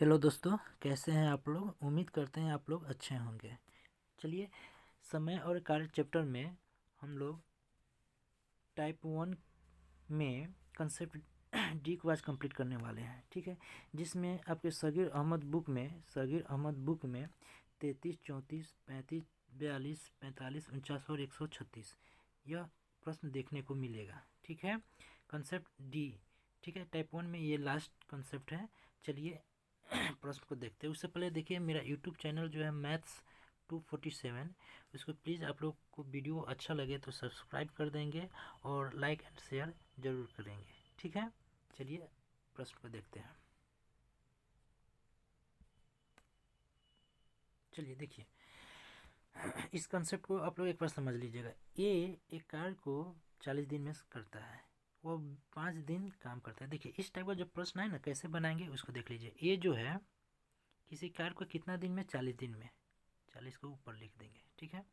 Hello दोस्तों, कैसे हैं आप लोग। उम्मीद करते हैं आप लोग अच्छे होंगे। चलिए, समय और कार्य चैप्टर में हम लोग टाइप 1 में कंसेप्ट डी को आज कंप्लीट करने वाले हैं। ठीक है, जिसमें आपके सगीर अहमद बुक में 33, 34, 35, 42, 45, 49 और 136 यह प्रश्न देखने को मिलेगा। ठीक है, कंसेप्ट डी। ठीक है, टाइप 1 में ये लास्ट कंसेप्ट है। चलिए प्रश्न को देखते हैं। उससे पहले देखिए, मेरा यूट्यूब चैनल जो है मैथ्स 247, उसको प्लीज़ आप लोग को वीडियो अच्छा लगे तो सब्सक्राइब कर देंगे और लाइक एंड शेयर ज़रूर करेंगे। ठीक है, चलिए प्रश्न को देखते हैं। चलिए देखिए, इस कंसेप्ट को आप लोग एक बार समझ लीजिएगा। एक कार्य को 40 दिन में करता है, वो 5 दिन काम करता है। देखिए, इस टाइप का जो प्रश्न है ना, कैसे बनाएंगे उसको देख लीजिए। ए जो है किसी कार्य को कितना दिन में, 40 दिन में, 40 को ऊपर लिख देंगे। ठीक है,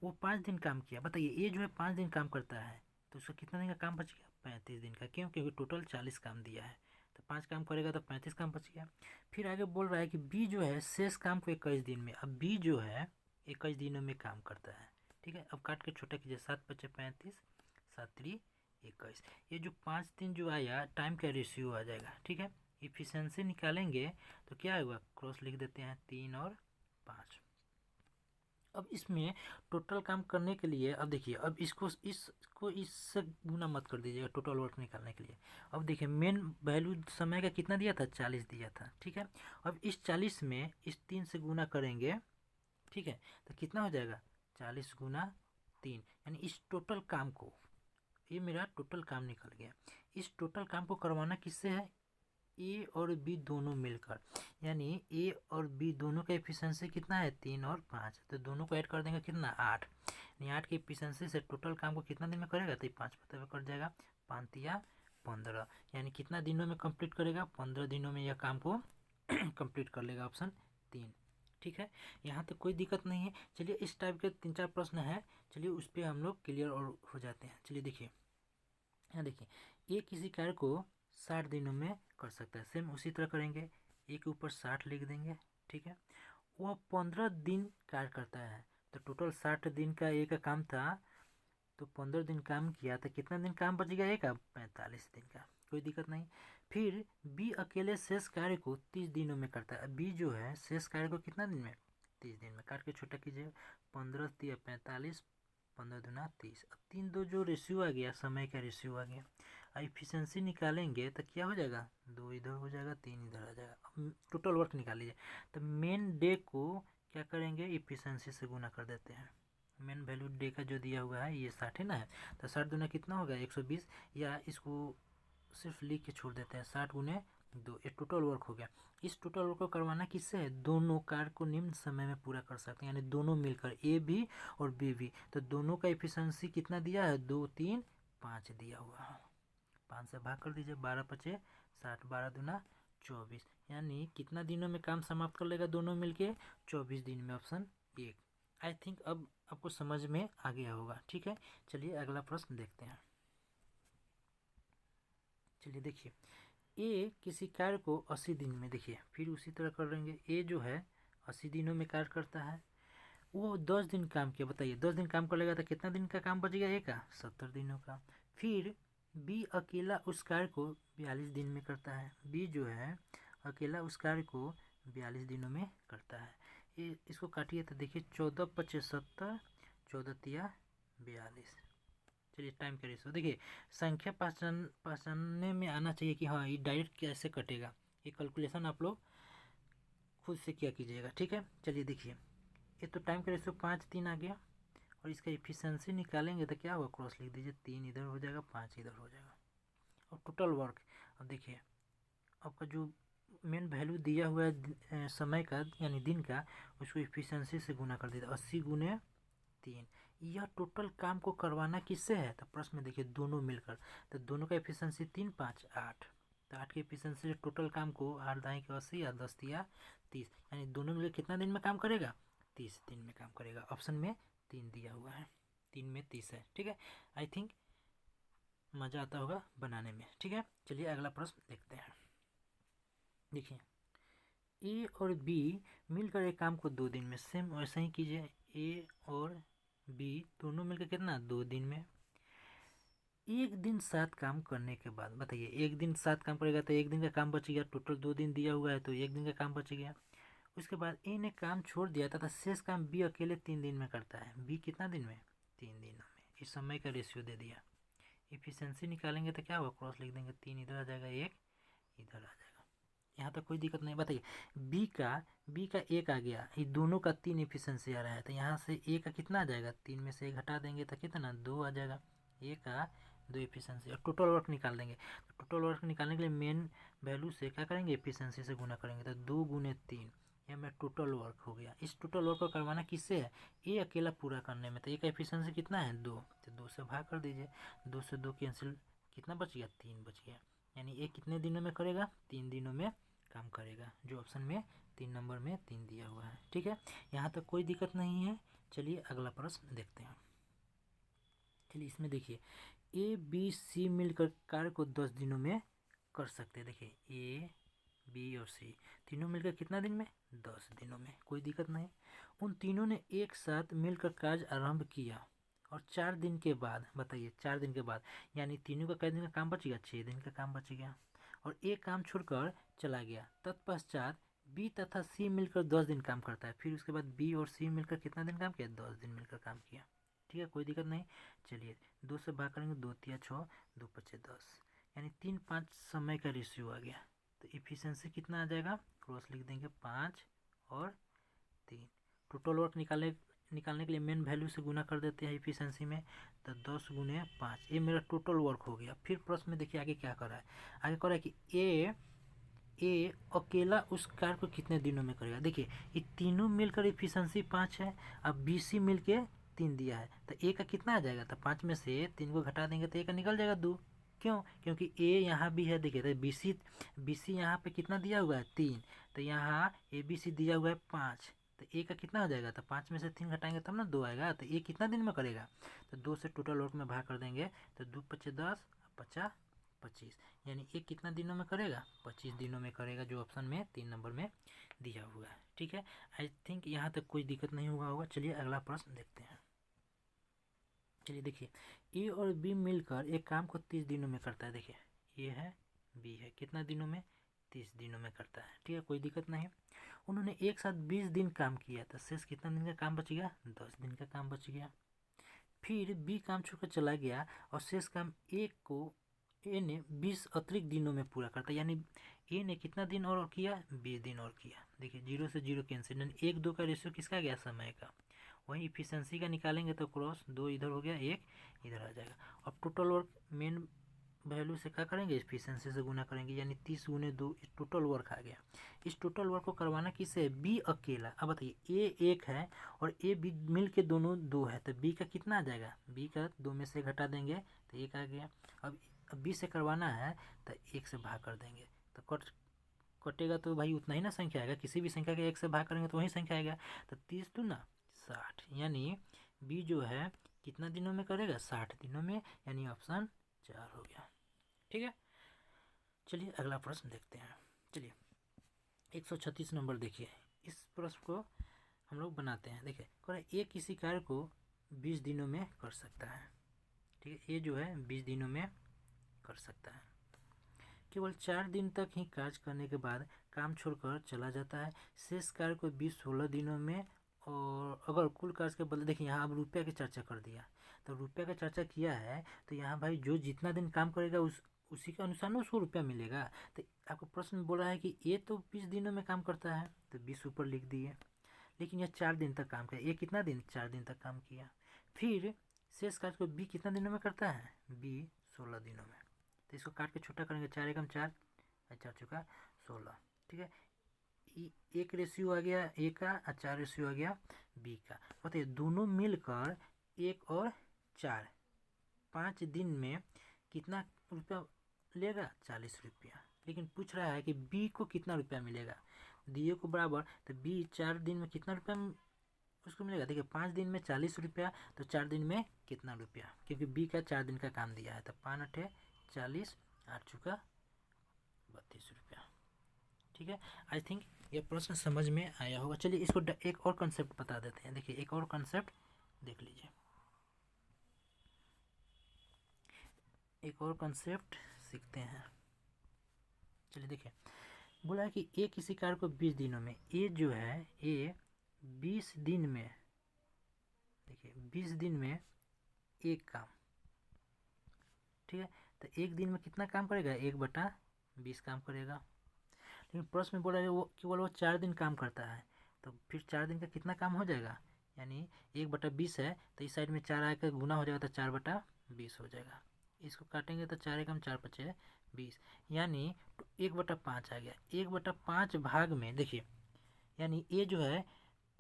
वो 5 दिन काम किया। बताइए, ये जो है 5 दिन काम करता है तो उसका कितना दिन का काम बच गया, 35 दिन का। क्यों? क्योंकि टोटल 40 काम दिया है, तो 5 काम करेगा तो 35 काम बच गया। फिर आगे बोल रहा है कि बी जो है शेष काम को 21 दिन में। अब बी जो है 21 दिनों में काम करता है। ठीक है, अब काट के छोटा कीजिए, 7×5 = 35, 7×3 = 21। ये जो 5 दिन जो आया, टाइम का रेशियो आ जाएगा। ठीक है, इफिशिएंसी निकालेंगे तो क्या होगा, क्रॉस लिख देते हैं, 3 और 5। अब इसमें टोटल काम करने के लिए, अब देखिए, अब इसको इससे गुना मत कर दीजिएगा टोटल वर्क निकालने के लिए। अब देखिए, मेन वैल्यू समय का कितना दिया था, 40 दिया था। ठीक है, अब इस 40 में इस 3 से गुना करेंगे। ठीक है, तो कितना हो जाएगा, 40×3, यानी इस टोटल काम को, ये मेरा टोटल काम निकल गया। इस टोटल काम को करवाना किससे है, ए और बी दोनों मिलकर। यानी ए और बी दोनों का एफिशिएंसी कितना है, 3 और 5, तो दोनों को ऐड कर देंगे, कितना, 8। यानी 8 की एफिशिएंसी से टोटल काम को कितना दिन में करेगा, तो 5 पता पे कट जाएगा, 5×3 = 15। यानी कितना दिनों में कंप्लीट करेगा, 15 दिनों में यह काम को कंप्लीट कर लेगा। ऑप्शन 3। ठीक है, यहाँ तक कोई दिक्कत नहीं है। चलिए, इस टाइप के 3-4 प्रश्न है, चलिए उस पर हम लोग क्लियर और हो जाते हैं। चलिए देखिए, यहाँ देखिए, ये किसी कार्य को 60 दिनों में कर सकता है। सेम उसी तरह करेंगे, ए के ऊपर 60 लिख देंगे। ठीक है, वह 15 दिन कार्य करता है, तो टोटल 60 दिन का ए का काम था, तो 15 दिन काम किया तो कितना दिन काम बच गया, ए का 45 दिन का। कोई दिक्कत नहीं। फिर बी अकेले शेष कार्य को 30 दिनों में करता है। बी जो है शेष कार्य को कितना दिन में, 30 दिन में। काट के छोटा कीजिए, 15×3 = 45, 15×2 = 30। अब 3 2 जो रेशियो आ गया, समय का रेशियो आ गया। एफिशिएंसी निकालेंगे तो क्या हो जाएगा, 2 इधर हो जाएगा, 3 इधर आ जाएगा। अब टोटल वर्क निकाल लीजिए, तो मेन डे को क्या करेंगे, एफिशिएंसी से गुना कर देते हैं। मेन वैल्यू डे का जो दिया हुआ है ये 60 है ना, है तो 60 दूना कितना होगा, 120। या इसको सिर्फ लिख के छोड़ देते हैं, 60×2, ये टोटल वर्क हो गया। इस टोटल वर्क को करवाना किससे है, दोनों कार्य को निम्न समय में पूरा कर सकते हैं, यानी दोनों मिलकर, ए भी और बी भी। तो दोनों का एफिशिएंसी कितना दिया है, 2 3 5 दिया हुआ है। 5 से भाग कर दीजिए, 12×5 = 60, 12×2 = 24। यानी कितना दिनों में काम समाप्त कर लेगा दोनों मिलके, 24 दिन में। ऑप्शन 1। आई थिंक अब आपको समझ में आ गया होगा। ठीक है, चलिए अगला प्रश्न देखते हैं। चलिए देखिए, ए किसी कार्य को 80 दिन में, देखिए फिर उसी तरह कर लेंगे। ए जो है 80 दिनों में कार्य करता है, वो 10 दिन काम किया। बताइए, 10 दिन काम कर लेगा तो कितना दिन का काम बच गया, ए का 70 दिनों का। फिर बी अकेला उस कार्य को 42 दिन में करता है। बी जो है अकेला उस कार्य को 42 दिनों में करता है। ये इसको काटिए तो देखिए, 14×5 = 70, 14×3 = 42। चलिए, टाइम का रेशो देखिए, संख्या पहचानने में आना चाहिए कि हाँ ये डायरेक्ट कैसे कटेगा। ये कैलकुलेशन आप लोग खुद से क्या कीजिएगा। ठीक है, चलिए देखिए, ये तो टाइम का रेशो 5:3 आ गया, और इसका इफिशिएंसी निकालेंगे तो क्या होगा, क्रॉस लिख दीजिए, 3 इधर हो जाएगा, 5 इधर हो जाएगा। और टोटल वर्क, अब देखिए, आपका जो मेन वैल्यू दिया हुआ है समय का यानी दिन का, उसको इफिशिएंसी से गुना कर दीजिए, 80×3। यह टोटल काम को करवाना किससे है, तो प्रश्न में देखिए, दोनों मिलकर। तो दोनों का एफिशिएंसी 3 5 8, तो 8 की एफिशिएंसी से टोटल काम को 8 दाएँ के 80 या 10 या 30, यानी दोनों मिलकर कितना दिन में काम करेगा, 30 दिन में काम करेगा। ऑप्शन में 3 दिया हुआ है, 3 में 30 है। ठीक है, आई थिंक मज़ा आता होगा बनाने में। ठीक है, चलिए अगला प्रश्न देखते हैं। देखिए, ए और बी मिलकर एक काम को 2 दिन में, सेम वैसा ही कीजिए। ए और बी दोनों मिलकर कितना 2 दिन में। एक दिन 7 काम करने के बाद बताइए, एक दिन 7 काम करेगा तो एक दिन का काम बच गया, टोटल 2 दिन दिया हुआ है तो एक दिन का काम बच गया। उसके बाद ए ने काम छोड़ दिया तथा शेष काम बी अकेले 3 दिन में करता है। बी कितना दिन में 3 दिनों में। इस समय का रेशियो दे दिया। इफिशियंसी निकालेंगे तो क्या होगा, क्रॉस लिख देंगे, 3 इधर आ जाएगा, 1 इधर आ जाएगा। यहाँ तक कोई दिक्कत नहीं। बताइए बी का 1 आ गया, ये दोनों का 3 इफिशियंसी आ रहा है तो यहाँ से ए का कितना आ जाएगा, 3 में से 1 हटा देंगे तो कितना 2 आ जाएगा। ए का 2 इफिशियंसी। और टोटल वर्क निकाल देंगे तो टोटल वर्क निकालने के लिए मेन वैल्यू से क्या करेंगे, इफिशियंसी से गुना करेंगे तो 2 गुने 3, यह मेरा टोटल वर्क हो गया। इस टोटल वर्क को करवाना किससे है, ए अकेला पूरा करने में, तो ए का एफिशिएंसी कितना है 2, तो 2 से भाग कर दीजिए। 2 से 2 कैंसिल, कितना बच गया 3 बच गया। यानी ए कितने दिनों में करेगा, 3 दिनों में काम करेगा, जो ऑप्शन में 3 नंबर में 3 दिया हुआ है। ठीक है, यहाँ तक कोई दिक्कत नहीं है। चलिए अगला प्रश्न देखते हैं। चलिए इसमें देखिए ए बी सी मिलकर कार्य को 10 दिनों में कर सकते हैं। देखिए ए बी और सी तीनों मिलकर कितना दिन में, 10 दिनों में, कोई दिक्कत नहीं। उन तीनों ने एक साथ मिलकर कार्य आरंभ किया और 4 दिन के बाद, बताइए 4 दिन के बाद, यानी तीनों का कितने दिन का काम बच गया, 6 दिन का काम बच गया। और एक काम छोड़कर चला गया। तत्पश्चात बी तथा सी मिलकर 10 दिन काम करता है। फिर उसके बाद बी और सी मिलकर कितना दिन काम किया, 10 दिन मिलकर काम किया। ठीक है, कोई दिक्कत नहीं। चलिए 2 से भाग करेंगे, 2 तिया 6, 2 पचे 10, यानी 3 5 समय का रेशियो आ गया। तो इफिशियंसी कितना आ जाएगा, क्रॉस लिख देंगे 5 और 3। टोटल वर्क निकालने के लिए मेन वैल्यू से गुना कर देते हैं इफिशियंसी में, तो 10 गुने 5, ये मेरा टोटल वर्क हो गया। फिर प्रश्न में देखिए आगे क्या कर रहा है, आगे कर रहा है कि ए अकेला उस कार्य को कितने दिनों में करेगा। देखिए ये तीनों मिलकर इफिशियंसी 5 है, अब बी सी मिल के 3 दिया है, तो ए का कितना आ जाएगा, तो 5 में से 3 को घटा देंगे तो ए का निकल जाएगा 2। क्यों, क्योंकि ए यहाँ भी है। देखिए तो बी सी यहाँ पे कितना दिया हुआ है 3, तो यहाँ ए बी सी दिया हुआ है 5, तो ए का कितना हो जाएगा, तो 5 में से 3 घटाएंगे तब ना 2 आएगा। तो ए कितना दिन में करेगा, तो 2 से टोटल वर्क में भाग कर देंगे तो 2 पचे 10, 50 25, यानी ये कितना दिनों में करेगा, 25 दिनों में करेगा, जो ऑप्शन में 3 नंबर में दिया हुआ है। ठीक है, आई थिंक यहाँ तक कोई दिक्कत नहीं हुआ होगा। चलिए अगला प्रश्न देखते हैं। चलिए देखिए ए और बी मिलकर एक काम को 30 दिनों में करता है। देखिए ए है बी है, कितना दिनों में, 30 दिनों में करता है। ठीक है, कोई दिक्कत नहीं। उन्होंने एक साथ 20 दिन काम किया तो शेष कितना दिन का काम बच गया, 10 दिन का काम बच गया। फिर बी काम छोड़कर चला गया और शेष काम ए ने 20 अतिरिक्त दिनों में पूरा करता, यानी ए ने कितना दिन और किया, 20 दिन और किया। देखिए 0 से 0 कैंसिल, यानी 1 2 का रेशियो किसका गया, समय का। वहीं इफिशियंसी का निकालेंगे तो क्रॉस 2 इधर हो गया, 1 इधर आ जाएगा। अब टोटल वर्क मेन वैल्यू से क्या करेंगे, इफिशियंसी से गुना करेंगे, यानी 30 गुने 2 टोटल वर्क आ गया। इस टोटल वर्क को करवाना किससे, बी अकेला। अब बताइए ए 1 है और ए बी मिल के दोनों 2 है, तो बी का कितना आ जाएगा, बी का 2 में से घटा देंगे तो 1 आ गया। अब बी से करवाना है तो 1 से भाग कर देंगे, तो कटेगा तो भाई उतना ही ना संख्या आएगा, किसी भी संख्या के 1 से भाग करेंगे तो वही संख्या आएगा। तो 30 तो ना 60, यानी बी जो है कितना दिनों में करेगा, 60 दिनों में, यानी ऑप्शन 4 हो गया। ठीक है, चलिए अगला प्रश्न देखते हैं। चलिए 136 नंबर देखिए, इस प्रश्न को हम लोग बनाते हैं। देखिए कह ए किसी कार्य को 20 दिनों में कर सकता है। ठीक है, ये जो है 20 दिनों में कर सकता है। केवल 4 दिन तक ही कार्य करने के बाद काम छोड़कर चला जाता है। शेष कार्य को 20-16 दिनों में, और अगर कुल कार्य के बदले, देखिए यहाँ अब रुपया की चर्चा कर दिया, तो रुपया का चर्चा किया है तो यहाँ भाई जो जितना दिन काम करेगा उसी के अनुसार ना उसको रुपया मिलेगा। तो आपको प्रश्न में बोला है कि ये तो 20 दिनों में काम करता है तो 20 ऊपर लिख दिए, लेकिन यह 4 दिन तक काम किया। ये कितना दिन, 4 दिन तक काम किया। फिर शेष कार्य को बी कितना दिनों में करता है, बी 16 दिनों में। तो इसको काट के छोटा करेंगे, 4 एकम 4, 4 चुका 16। ठीक है, एक रेशियो आ गया ए का और 4 रेशियो आ गया बी का। बताइए दोनों मिलकर 1 और 4 5 दिन में कितना रुपया लेगा, 40 रुपया। लेकिन पूछ रहा है कि बी को कितना रुपया मिलेगा, दिए को बराबर, तो बी 4 दिन में कितना रुपया उसको मिलेगा। देखिए 5 दिन में 40 रुपया, तो 4 दिन में कितना रुपया, क्योंकि बी का 4 दिन का काम दिया है, तो 5 8 40, 8 चुका 32 रुपया। ठीक है, आई थिंक यह प्रश्न समझ में आया होगा। चलिए इसको एक और कंसेप्ट बता देते हैं। देखिए एक और कंसेप्ट देख लीजिए, एक और कंसेप्ट सीखते हैं। चलिए देखिए, बोला है कि ए किसी कार्य को 20 दिनों में, ए जो है ए 20 दिन में, देखिए 20 दिन में एक काम, ठीक है। तो एक दिन में कितना काम करेगा, 1/20 काम करेगा। लेकिन प्रश्न में बोला है वो केवल वो 4 दिन काम करता है, तो फिर 4 दिन का कितना काम हो जाएगा, यानी 1/20 है तो इस साइड में 4 आकर गुना हो जाएगा तो 4/20 हो जाएगा। इसको काटेंगे तो 4 एकम 4 पचे 20, यानी 1/5 आ गया। 1/5 भाग में देखिए, यानी ये जो है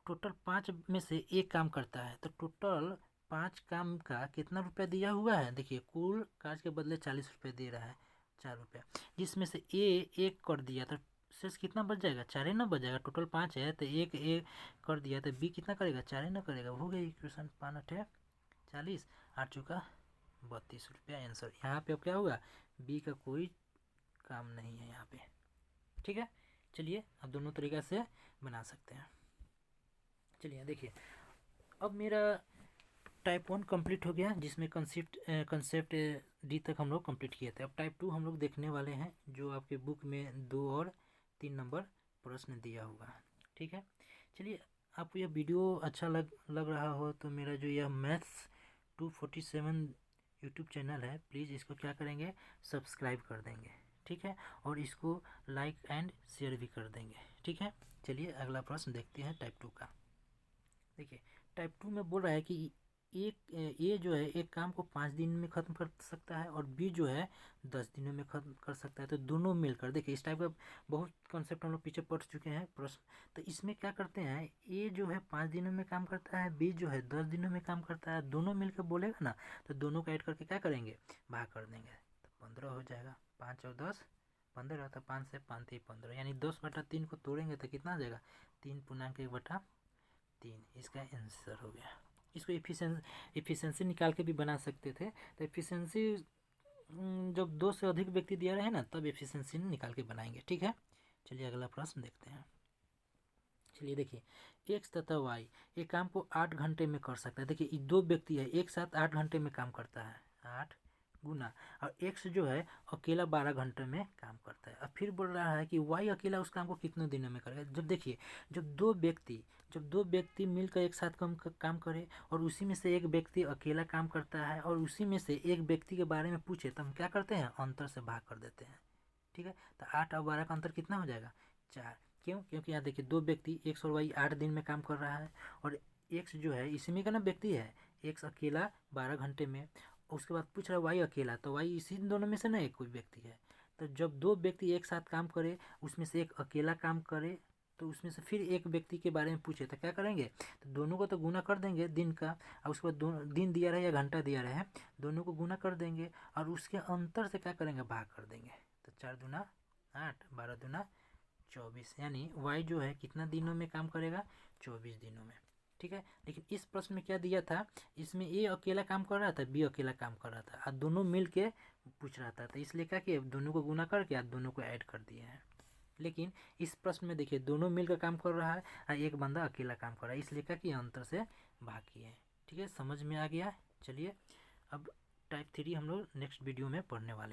टोटल 5 में से एक काम करता है, तो टोटल 5 काम का कितना रुपया दिया हुआ है, देखिए कुल कार्य के बदले 40 रुपये दे रहा है, 4 रुपया, जिसमें से ए एक कर दिया तो शेष कितना बच जाएगा, 4 ही ना बच जाएगा। टोटल 5 है तो एक ए कर दिया तो बी कितना करेगा, 4 ही ना करेगा। हो गया इक्वेशन, 5 8 40, 8 चौका 32 रुपया आंसर। यहाँ पे अब क्या होगा, बी का कोई काम नहीं है यहाँ पे, ठीक है। चलिए अब दोनों तरीका से बना सकते हैं। चलिए देखिए, अब मेरा टाइप 1 कंप्लीट हो गया, जिसमें कंसेप्ट डी तक हम लोग कंप्लीट किए थे। अब टाइप 2 हम लोग देखने वाले हैं, जो आपके बुक में 2 और 3 नंबर प्रश्न दिया हुआ है, ठीक है। चलिए, आपको यह वीडियो अच्छा लग रहा हो तो मेरा जो यह मैथ्स 247 यूट्यूब चैनल है, प्लीज़ इसको क्या करेंगे, सब्सक्राइब कर देंगे, ठीक है। और इसको लाइक एंड शेयर भी कर देंगे, ठीक है। चलिए अगला प्रश्न देखते हैं टाइप 2 का। देखिए टाइप 2 में बोल रहा है कि एक ए जो है एक काम को 5 दिन में ख़त्म कर सकता है और बी जो है 10 दिनों में ख़त्म कर सकता है। तो दोनों मिलकर, देखिए इस टाइप का बहुत कॉन्सेप्ट हम लोग पीछे पढ़ चुके हैं प्रश्न। तो इसमें क्या करते हैं, ए जो है 5 दिनों में काम करता है, बी जो है 10 दिनों में काम करता है, दोनों मिलकर बोलेगा ना, तो दोनों का ऐड करके क्या करेंगे, भाग कर देंगे, तो 15 हो जाएगा। 5 और 10 15, तो 5 से 5 3 15, यानी 10/3 को तोड़ेंगे तो कितना आ जाएगा, 3.1/3, इसका आंसर हो गया। इसको एफिशिएंसी निकाल के भी बना सकते थे। तो एफिशिएंसी जब 2 से अधिक व्यक्ति दिया रहे ना, तब एफिशिएंसी निकाल के बनाएंगे, ठीक है। चलिए अगला प्रश्न देखते हैं। चलिए देखिए, एक्स तथा वाई एक काम को 8 घंटे में कर सकता है। देखिए ये 2 व्यक्ति है, एक साथ 8 घंटे में काम करता है, 8 गुना, और एक्स जो है अकेला 12 घंटे में काम करता है। अब फिर बोल रहा है कि वाई अकेला उस काम को कितने दिनों में करेगा। जब देखिए, जब दो व्यक्ति मिलकर एक साथ काम करे और उसी में से एक व्यक्ति अकेला काम करता है और उसी में से एक व्यक्ति के बारे में पूछे, तो हम क्या करते हैं, अंतर से भाग कर देते हैं, ठीक है। तो 8 और 12 का अंतर कितना हो जाएगा, 4। क्यों, क्योंकि यहाँ देखिए 2 व्यक्ति एक्स और वाई 8 दिन में काम कर रहा है, और एक्स जो है इसी में का ना व्यक्ति है, एक्स अकेला 12 घंटे में। उसके बाद पूछ रहा है वाई अकेला, तो वाई इसी दोनों में से ना एक कोई व्यक्ति है। तो जब 2 व्यक्ति एक साथ काम करे, उसमें से एक अकेला काम करे, तो उसमें से फिर एक व्यक्ति के बारे में पूछे, तो क्या करेंगे, तो दोनों को तो गुना कर देंगे दिन का, और उसके बाद दोनों दिन दिया रहे या घंटा दिया रहे, दोनों को गुना कर देंगे और उसके अंतर से क्या करेंगे, भाग कर देंगे। तो 4 दूना 8, 12 दूना 24, यानी y जो है कितना दिनों में काम करेगा, 24 दिनों में, ठीक है। लेकिन इस प्रश्न में क्या दिया था, इसमें ए अकेला काम कर रहा था, बी अकेला काम कर रहा था, और दोनों मिल के पूछ रहा था, तो इसलिए क्या किया, दोनों को गुना करके और दोनों को ऐड कर दिए हैं। लेकिन इस प्रश्न में देखिए दोनों मिलकर काम कर रहा है और एक बंदा अकेला काम कर रहा है, इसलिए क्या किया, अंतर से भाग किए हैं, ठीक है। समझ में आ गया। चलिए अब टाइप 3 हम लोग नेक्स्ट वीडियो में पढ़ने वाले हैं।